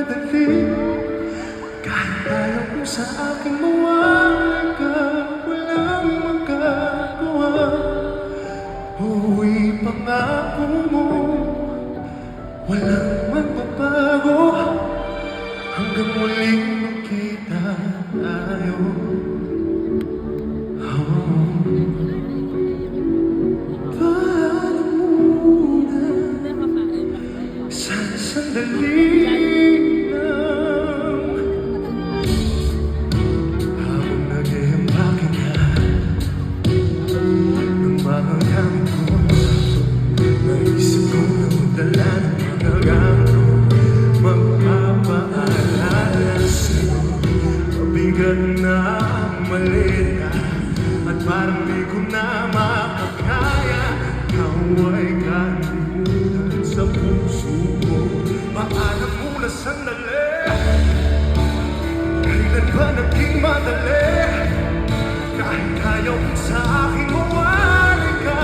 madali. Kahit ayaw ko sa aking mawala ka, walang magagawa. Uuwi pangako mo, walang magbabago. Hanggang muling magkita tayo. Paano muna, sana sandali lang. Habang nag-iambakin ka ng mga gamit ko, naisip ko na magdala ng mga gamit ko, magpapaalala sa'yo. Mabigat na ang malita at parang di ko na makakaya. Ikaw ay kalimutan sa puso ko. Paalam muna sandali, kailan ba naging madali? Kahit ayaw ko sa aking mawali ka,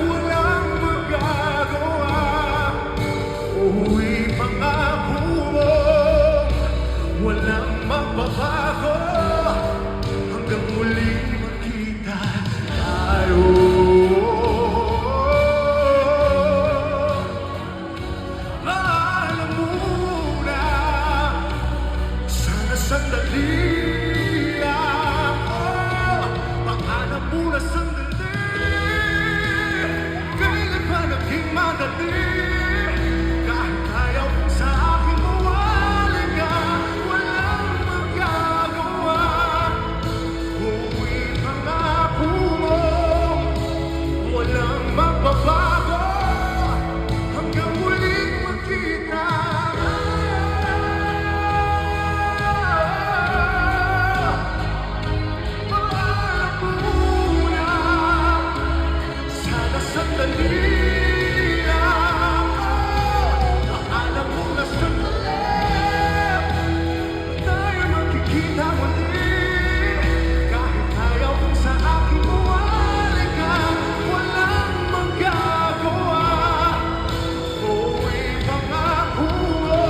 walang magagawa. Uuwi pangako mo, walang magbabago. Hanggang muling magkita tayo. Alam mo na, sana sandali lang. Paalam mo na sandali, kailan ba naging madali? Kahit ayaw ko sa akin mawali ka, walang magagawa. Uuwi pangako mo, walang magbabago. Hanggang muling magkita. Paalam muna, sana sandali lang. Paalam muna sandali, tayo magkikita muli. Kahit ayaw ko sa aking mawali ka, walang magagawa. Uuwi pangako mo,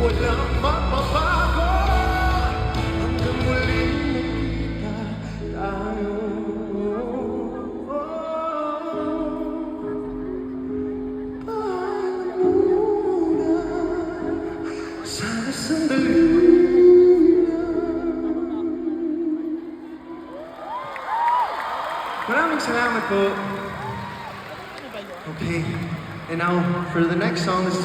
walang magbabago. Hanggang muling magkita tayo. Paalam muna, sana sandali lang. Maraming salamat po. Okay, and now for the next song, this is